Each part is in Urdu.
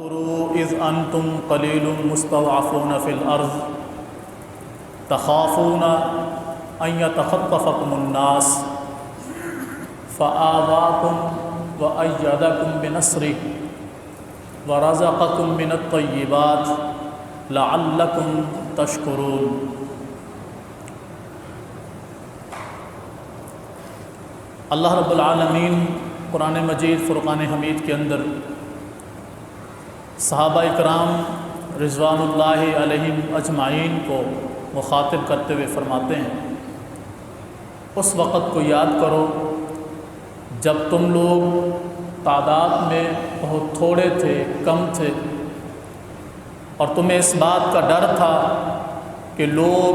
واذکروا اذ انتم قلیل مستضعفون فی الارض تخافون ان یتخطفکم الناس فآواکم وأیدکم بنصرہ ورزقکم من الطیبات لعلکم تشکرون۔ اللہ رب العالمین قرآن مجید فرقان حمید کے اندر صحابہ اکرام رضوان اللہ علیہم اجمعین کو مخاطب کرتے ہوئے فرماتے ہیں، اس وقت کو یاد کرو جب تم لوگ تعداد میں بہت تھوڑے تھے، کم تھے، اور تمہیں اس بات کا ڈر تھا کہ لوگ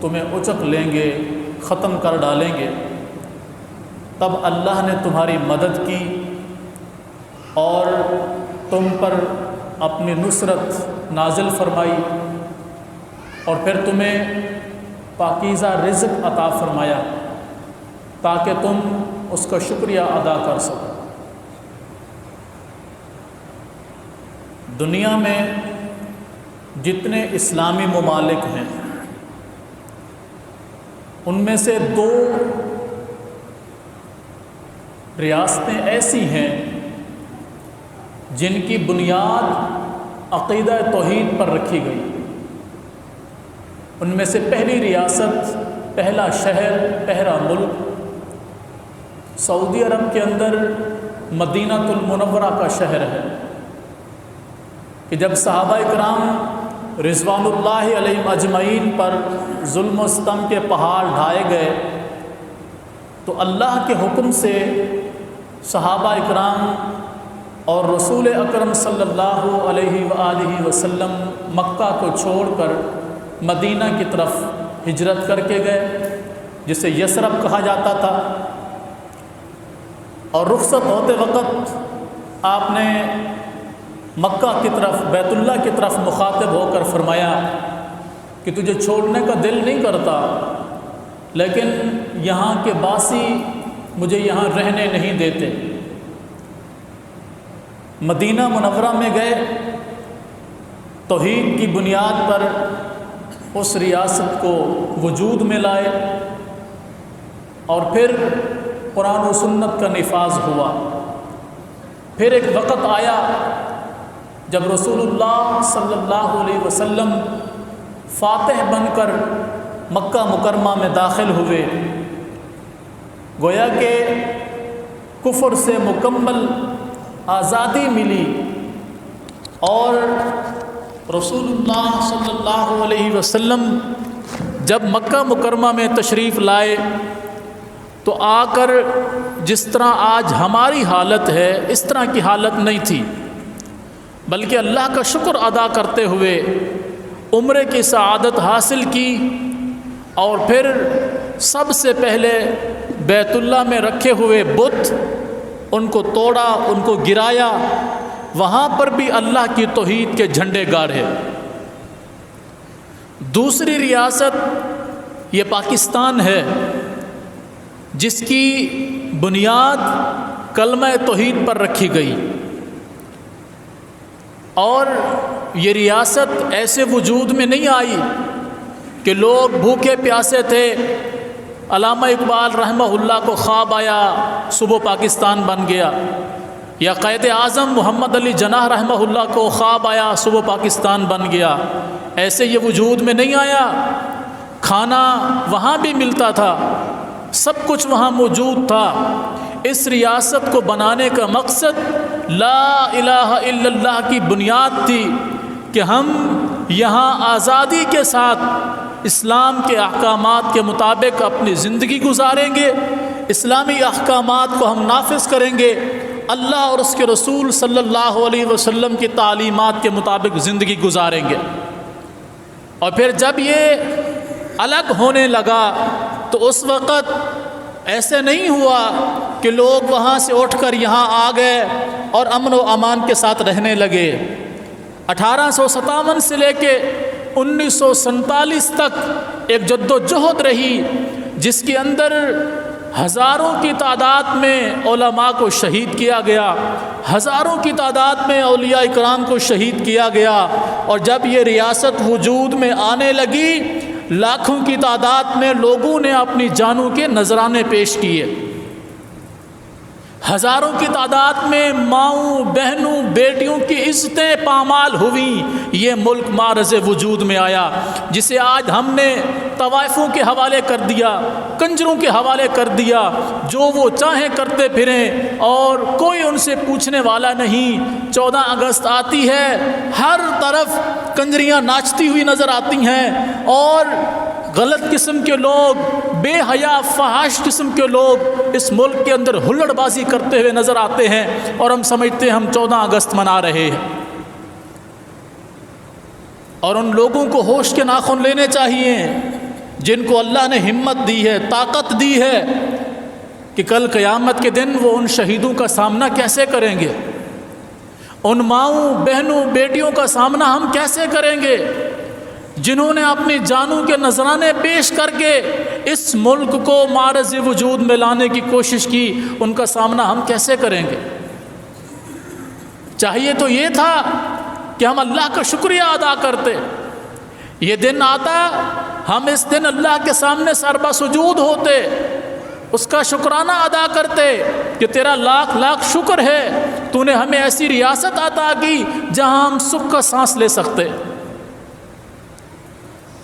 تمہیں اچک لیں گے، ختم کر ڈالیں گے۔ تب اللہ نے تمہاری مدد کی اور تم پر اپنی نصرت نازل فرمائی، اور پھر تمہیں پاکیزہ رزق عطا فرمایا تاکہ تم اس کا شکریہ ادا کر سکو۔ دنیا میں جتنے اسلامی ممالک ہیں ان میں سے 2 ریاستیں ایسی ہیں جن کی بنیاد عقیدہ توحید پر رکھی گئی۔ ان میں سے پہلی ریاست، پہلا شہر، پہلا ملک سعودی عرب کے اندر مدینہ المنورہ کا شہر ہے کہ جب صحابہ اکرام رضوان اللہ علیہم اجمعین پر ظلم و ستم کے پہاڑ ڈھائے گئے تو اللہ کے حکم سے صحابہ اکرام اور رسول اکرم صلی اللہ علیہ وآلہ وسلم مکہ کو چھوڑ کر مدینہ کی طرف ہجرت کر کے گئے، جسے یثرب کہا جاتا تھا۔ اور رخصت ہوتے وقت آپ نے مکہ کی طرف، بیت اللہ کی طرف مخاطب ہو کر فرمایا کہ تجھے چھوڑنے کا دل نہیں کرتا، لیکن یہاں کے باسی مجھے یہاں رہنے نہیں دیتے۔ مدینہ منورہ میں گئے، توحید کی بنیاد پر اس ریاست کو وجود میں لائے، اور پھر قرآن و سنت کا نفاذ ہوا۔ پھر ایک وقت آیا جب رسول اللہ صلی اللہ علیہ وسلم فاتح بن کر مکہ مکرمہ میں داخل ہوئے، گویا کہ کفر سے مکمل آزادی ملی، اور رسول اللہ صلی اللہ علیہ وسلم جب مکہ مکرمہ میں تشریف لائے تو آ کر جس طرح آج ہماری حالت ہے اس طرح کی حالت نہیں تھی، بلکہ اللہ کا شکر ادا کرتے ہوئے عمرے کی سعادت حاصل کی، اور پھر سب سے پہلے بیت اللہ میں رکھے ہوئے بت ان کو توڑا، ان کو گرایا، وہاں پر بھی اللہ کی توحید کے جھنڈے گاڑے۔ دوسری ریاست یہ پاکستان ہے جس کی بنیاد کلمہ توحید پر رکھی گئی، اور یہ ریاست ایسے وجود میں نہیں آئی کہ لوگ بھوکے پیاسے تھے، علامہ اقبال رحمہ اللہ کو خواب آیا صبح پاکستان بن گیا، یا قائد اعظم محمد علی جناح رحمہ اللہ کو خواب آیا صبح پاکستان بن گیا۔ ایسے یہ وجود میں نہیں آیا۔ کھانا وہاں بھی ملتا تھا، سب کچھ وہاں موجود تھا۔ اس ریاست کو بنانے کا مقصد لا الہ الا اللہ کی بنیاد تھی کہ ہم یہاں آزادی کے ساتھ اسلام کے احکامات کے مطابق اپنی زندگی گزاریں گے، اسلامی احکامات کو ہم نافذ کریں گے، اللہ اور اس کے رسول صلی اللہ علیہ وسلم کی تعلیمات کے مطابق زندگی گزاریں گے۔ اور پھر جب یہ الگ ہونے لگا تو اس وقت ایسے نہیں ہوا کہ لوگ وہاں سے اٹھ کر یہاں آ گئے اور امن و امان کے ساتھ رہنے لگے۔ 1857 سے لے کے 1947 تک ایک جد و جہد رہی جس کے اندر ہزاروں کی تعداد میں علماء کو شہید کیا گیا، ہزاروں کی تعداد میں اولیاء اکرام کو شہید کیا گیا، اور جب یہ ریاست وجود میں آنے لگی لاکھوں کی تعداد میں لوگوں نے اپنی جانوں کے نذرانے پیش کیے، ہزاروں کی تعداد میں ماؤں بہنوں بیٹیوں کی عزتیں پامال ہوئیں، یہ ملک معرض وجود میں آیا، جسے آج ہم نے طوائفوں کے حوالے کر دیا، کنجروں کے حوالے کر دیا، جو وہ چاہیں کرتے پھریں اور کوئی ان سے پوچھنے والا نہیں۔ 14 اگست آتی ہے، ہر طرف کنجریاں ناچتی ہوئی نظر آتی ہیں، اور غلط قسم کے لوگ، بے حیا فحش قسم کے لوگ اس ملک کے اندر ہلڑ بازی کرتے ہوئے نظر آتے ہیں، اور ہم سمجھتے ہیں ہم 14 اگست منا رہے ہیں۔ اور ان لوگوں کو ہوش کے ناخن لینے چاہیے جن کو اللہ نے ہمت دی ہے، طاقت دی ہے، کہ کل قیامت کے دن وہ ان شہیدوں کا سامنا کیسے کریں گے، ان ماؤں بہنوں بیٹیوں کا سامنا ہم کیسے کریں گے جنہوں نے اپنی جانوں کے نذرانے پیش کر کے اس ملک کو معرض وجود میں لانے کی کوشش کی، ان کا سامنا ہم کیسے کریں گے؟ چاہیے تو یہ تھا کہ ہم اللہ کا شکریہ ادا کرتے، یہ دن آتا ہم اس دن اللہ کے سامنے سربا سجود ہوتے، اس کا شکرانہ ادا کرتے کہ تیرا لاکھ لاکھ شکر ہے تو نے ہمیں ایسی ریاست عطا کی جہاں ہم سکھ کا سانس لے سکتے۔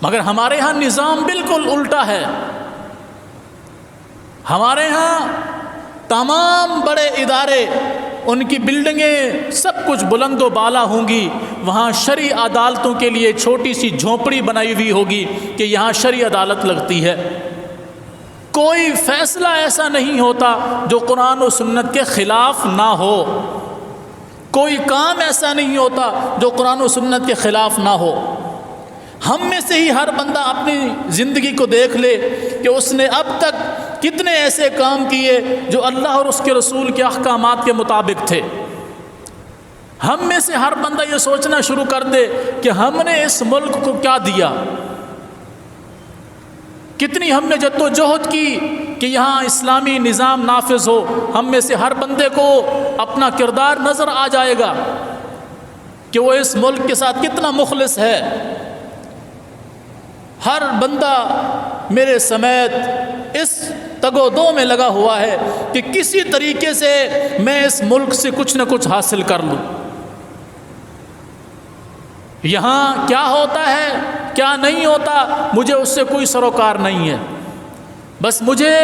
مگر ہمارے ہاں نظام بالکل الٹا ہے، ہمارے ہاں تمام بڑے ادارے، ان کی بلڈنگیں سب کچھ بلند و بالا ہوں گی، وہاں شرعی عدالتوں کے لیے چھوٹی سی جھونپڑی بنائی ہوئی ہوگی کہ یہاں شرعی عدالت لگتی ہے۔ کوئی فیصلہ ایسا نہیں ہوتا جو قرآن و سنت کے خلاف نہ ہو، کوئی کام ایسا نہیں ہوتا جو قرآن و سنت کے خلاف نہ ہو۔ ہم میں سے ہی ہر بندہ اپنی زندگی کو دیکھ لے کہ اس نے اب تک کتنے ایسے کام کیے جو اللہ اور اس کے رسول کے احکامات کے مطابق تھے۔ ہم میں سے ہر بندہ یہ سوچنا شروع کر دے کہ ہم نے اس ملک کو کیا دیا، کتنی ہم نے جد و جہد کی کہ یہاں اسلامی نظام نافذ ہو۔ ہم میں سے ہر بندے کو اپنا کردار نظر آ جائے گا کہ وہ اس ملک کے ساتھ کتنا مخلص ہے۔ ہر بندہ میرے سمیت اس تگ و دو میں لگا ہوا ہے کہ کسی طریقے سے میں اس ملک سے کچھ نہ کچھ حاصل کر لوں۔ یہاں کیا ہوتا ہے کیا نہیں ہوتا مجھے اس سے کوئی سروکار نہیں ہے، بس مجھے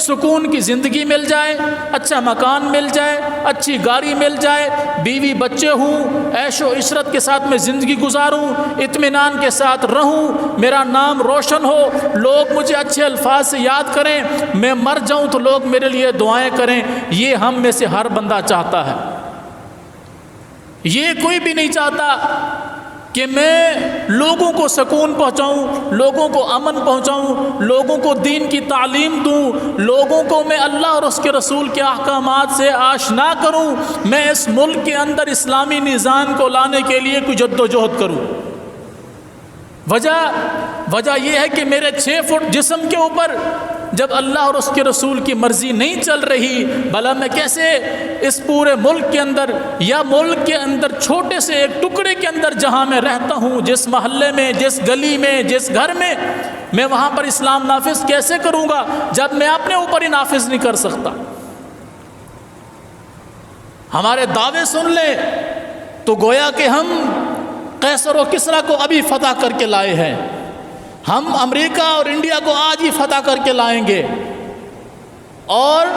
سکون کی زندگی مل جائے، اچھا مکان مل جائے، اچھی گاڑی مل جائے، بیوی بچے ہوں، عیش و عشرت کے ساتھ میں زندگی گزاروں، اطمینان کے ساتھ رہوں، میرا نام روشن ہو، لوگ مجھے اچھے الفاظ سے یاد کریں، میں مر جاؤں تو لوگ میرے لیے دعائیں کریں۔ یہ ہم میں سے ہر بندہ چاہتا ہے۔ یہ کوئی بھی نہیں چاہتا کہ میں لوگوں کو سکون پہنچاؤں، لوگوں کو امن پہنچاؤں، لوگوں کو دین کی تعلیم دوں، لوگوں کو میں اللہ اور اس کے رسول کے احکامات سے آشنا کروں، میں اس ملک کے اندر اسلامی نظام کو لانے کے لیے کوئی جد و جہد کروں۔ وجہ یہ ہے کہ میرے 6 فٹ جسم کے اوپر جب اللہ اور اس کے رسول کی مرضی نہیں چل رہی، بھلا میں کیسے اس پورے ملک کے اندر یا ملک کے اندر چھوٹے سے ایک ٹکڑے کے اندر جہاں میں رہتا ہوں، جس محلے میں، جس گلی میں، جس گھر میں وہاں پر اسلام نافذ کیسے کروں گا جب میں اپنے اوپر ہی نافذ نہیں کر سکتا؟ ہمارے دعوے سن لیں تو گویا کہ ہم قیصر و کسریٰ کو ابھی فتح کر کے لائے ہیں، ہم امریکہ اور انڈیا کو آج ہی فتح کر کے لائیں گے۔ اور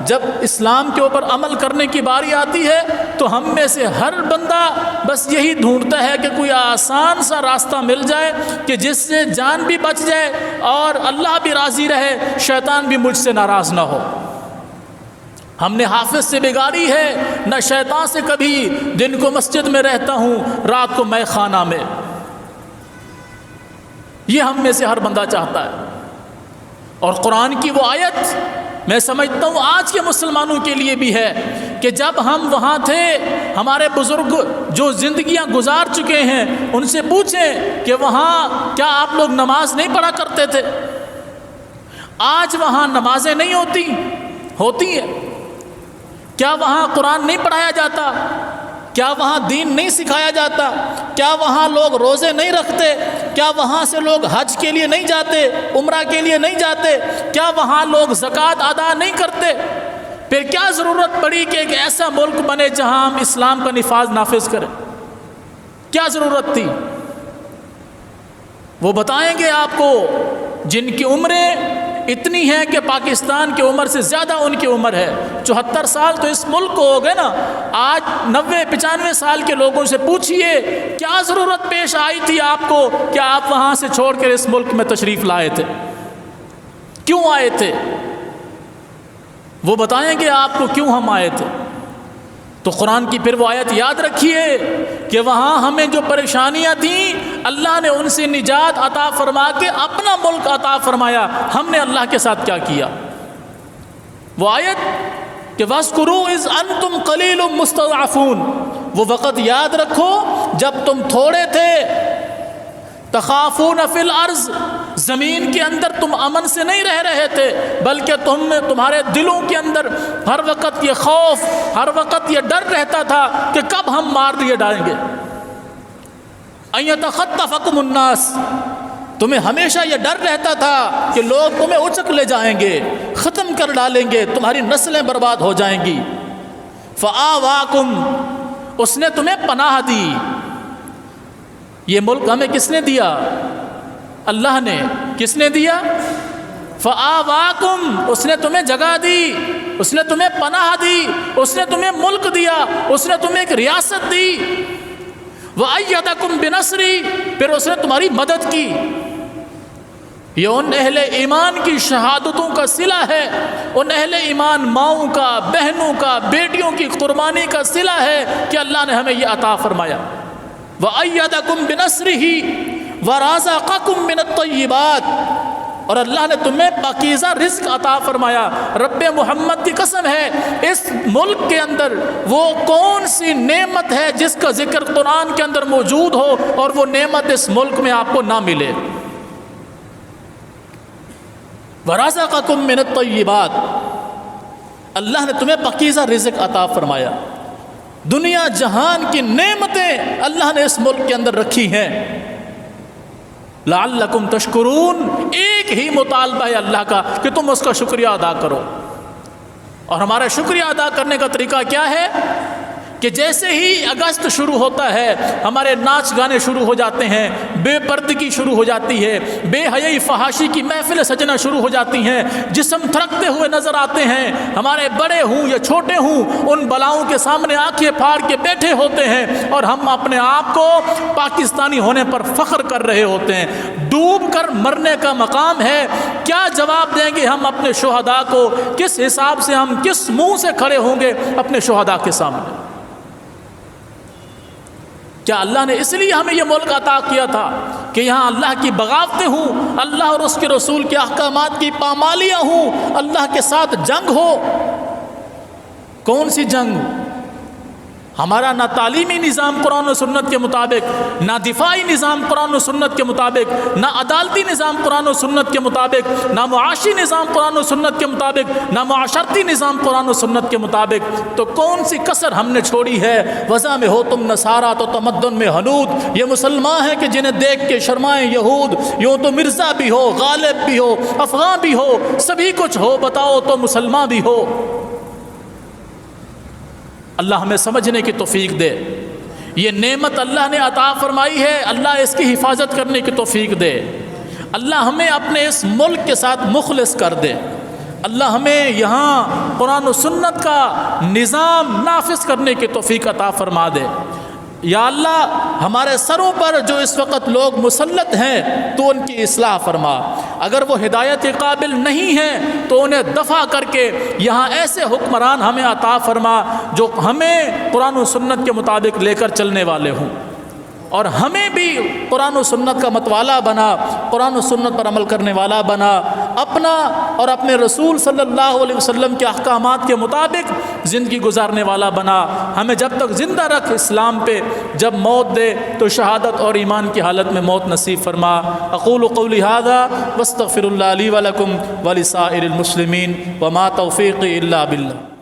جب اسلام کے اوپر عمل کرنے کی باری آتی ہے تو ہم میں سے ہر بندہ بس یہی ڈھونڈتا ہے کہ کوئی آسان سا راستہ مل جائے کہ جس سے جان بھی بچ جائے اور اللہ بھی راضی رہے، شیطان بھی مجھ سے ناراض نہ ہو۔ ہم نے حافظ سے بگاڑی ہے، نہ شیطان سے کبھی، دن کو مسجد میں رہتا ہوں، رات کو میں خانہ میں۔ یہ ہم میں سے ہر بندہ چاہتا ہے۔ اور قرآن کی وہ آیت میں سمجھتا ہوں آج کے مسلمانوں کے لیے بھی ہے کہ جب ہم وہاں تھے، ہمارے بزرگ جو زندگیاں گزار چکے ہیں ان سے پوچھیں کہ وہاں کیا آپ لوگ نماز نہیں پڑھا کرتے تھے؟ آج وہاں نمازیں نہیں ہوتی ہیں؟ کیا وہاں قرآن نہیں پڑھایا جاتا؟ کیا وہاں دین نہیں سکھایا جاتا؟ کیا وہاں لوگ روزے نہیں رکھتے؟ کیا وہاں سے لوگ حج کے لیے نہیں جاتے، عمرہ کے لیے نہیں جاتے؟ کیا وہاں لوگ زکوٰۃ ادا نہیں کرتے؟ پھر کیا ضرورت پڑی کہ ایک ایسا ملک بنے جہاں ہم اسلام کا نافذ کریں؟ کیا ضرورت تھی؟ وہ بتائیں گے آپ کو جن کی عمریں اتنی ہیں کہ پاکستان کی عمر سے زیادہ ان کی عمر ہے، 74 سال تو اس ملک کو ہو گئے نا۔ آج 90-95 سال کے لوگوں سے پوچھئے کیا ضرورت پیش آئی تھی آپ کو کہ آپ وہاں سے چھوڑ کر اس ملک میں تشریف لائے تھے؟ کیوں آئے تھے؟ وہ بتائیں گے آپ کو کیوں ہم آئے تھے۔ تو قرآن کی پھر وہ آیت یاد رکھیے کہ وہاں ہمیں جو پریشانیاں تھیں اللہ نے ان سے نجات عطا فرما کے اپنا ملک عطا فرمایا۔ ہم نے اللہ کے ساتھ کیا کیا؟ وہ آیت کہ وَاذْكُرُوا إِذْ أَنْتُمْ قَلِيلٌ مُسْتَضْعَفُونَ، وہ وقت یاد رکھو جب تم تھوڑے تھے، تخافون فی الارض، زمین کے اندر تم امن سے نہیں رہ رہے تھے، بلکہ تمہارے دلوں کے اندر ہر وقت یہ خوف، ہر وقت یہ ڈر رہتا تھا کہ کب ہم مار دیے جائیں گے۔ ان یتخطفکم الناس، تمہیں ہمیشہ یہ ڈر رہتا تھا کہ لوگ تمہیں اچک لے جائیں گے، ختم کر ڈالیں گے، تمہاری نسلیں برباد ہو جائیں گی۔ فآواکم، اس نے تمہیں پناہ دی۔ یہ ملک ہمیں کس نے دیا؟ اللہ نے۔ کس نے دیا؟ فآواکم، اس نے تمہیں جگہ دی، اس نے تمہیں پناہ دی، اس نے تمہیں ملک دیا، اس نے تمہیں ایک ریاست دی۔ وَأَيَّدَكُمْ بِنَصْرِهِ، پھر اس نے تمہاری مدد کی۔ یہ ان اہل ایمان کی شہادتوں کا صلہ ہے، ان اہل ایمان ماؤں کا، بہنوں کا، بیٹیوں کی قربانی کا صلہ ہے کہ اللہ نے ہمیں یہ عطا فرمایا۔ وَأَيَّدَكُمْ بِنَصْرِهِ وَرَزَقَكُمْ مِنَ الطَّيِّبَاتِ، اور اللہ نے تمہیں پاکیزہ رزق عطا فرمایا۔ رب محمد کی قسم ہے اس ملک کے اندر وہ کون سی نعمت ہے جس کا ذکر قرآن کے اندر موجود ہو اور وہ نعمت اس ملک میں آپ کو نہ ملے۔ وَرَزَقَكُمْ مِنَ الطَّيِّبَاتِ، اللہ نے تمہیں پاکیزہ رزق عطا فرمایا۔ دنیا جہان کی نعمتیں اللہ نے اس ملک کے اندر رکھی ہیں۔ لعلکم تشکرون، ایک ہی مطالبہ ہے اللہ کا کہ تم اس کا شکریہ ادا کرو۔ اور ہمارا شکریہ ادا کرنے کا طریقہ کیا ہے کہ جیسے ہی اگست شروع ہوتا ہے ہمارے ناچ گانے شروع ہو جاتے ہیں، بے پردگی شروع ہو جاتی ہے، بے حیائی فحاشی کی محفلیں سجنا شروع ہو جاتی ہیں، جسم تھرکتے ہوئے نظر آتے ہیں، ہمارے بڑے ہوں یا چھوٹے ہوں ان بلاؤں کے سامنے آنکھیں پھاڑ کے بیٹھے ہوتے ہیں اور ہم اپنے آپ کو پاکستانی ہونے پر فخر کر رہے ہوتے ہیں۔ ڈوب کر مرنے کا مقام ہے، کیا جواب دیں گے ہم اپنے شہداء کو؟ کس حساب سے ہم کس منہ سے کھڑے ہوں گے اپنے شہداء کے سامنے؟ کیا اللہ نے اس لیے ہمیں یہ ملک عطا کیا تھا کہ یہاں اللہ کی بغاوتیں ہوں، اللہ اور اس کے رسول کے احکامات کی پامالیاں ہوں، اللہ کے ساتھ جنگ ہو؟ کون سی جنگ؟ ہمارا نہ تعلیمی نظام قرآن و سنت کے مطابق، نہ دفاعی نظام قرآن و سنت کے مطابق، نہ عدالتی نظام قرآن و سنت کے مطابق، نہ معاشی نظام قرآن و سنت کے مطابق، نہ معاشرتی نظام قرآن و سنت کے مطابق۔ تو کون سی کسر ہم نے چھوڑی ہے؟ وضع میں ہو تم نصارہ تو تمدن میں حنود، یہ مسلمان ہیں کہ جنہیں دیکھ کے شرمائیں یہود۔ یوں تو مرزا بھی ہو، غالب بھی ہو، افغان بھی ہو، سبھی کچھ ہو، بتاؤ تو مسلمان بھی ہو۔ اللہ ہمیں سمجھنے کی توفیق دے۔ یہ نعمت اللہ نے عطا فرمائی ہے، اللہ اس کی حفاظت کرنے کی توفیق دے۔ اللہ ہمیں اپنے اس ملک کے ساتھ مخلص کر دے۔ اللہ ہمیں یہاں قرآن و سنت کا نظام نافذ کرنے کی توفیق عطا فرما دے۔ یا اللہ ہمارے سروں پر جو اس وقت لوگ مسلط ہیں تو ان کی اصلاح فرما، اگر وہ ہدایت کے قابل نہیں ہیں تو انہیں دفع کر کے یہاں ایسے حکمران ہمیں عطا فرما جو ہمیں قرآن و سنت کے مطابق لے کر چلنے والے ہوں، اور ہمیں بھی قرآن و سنت کا متوالا بنا، قرآن و سنت پر عمل کرنے والا بنا، اپنا اور اپنے رسول صلی اللہ علیہ وسلم کے احکامات کے مطابق زندگی گزارنے والا بنا، ہمیں جب تک زندہ رکھ اسلام پہ، جب موت دے تو شہادت اور ایمان کی حالت میں موت نصیب فرما۔ اقول قولی ھذا واستغفر اللہ لی ولکم ولسائر المسلمین وما توفیقی الا باللہ۔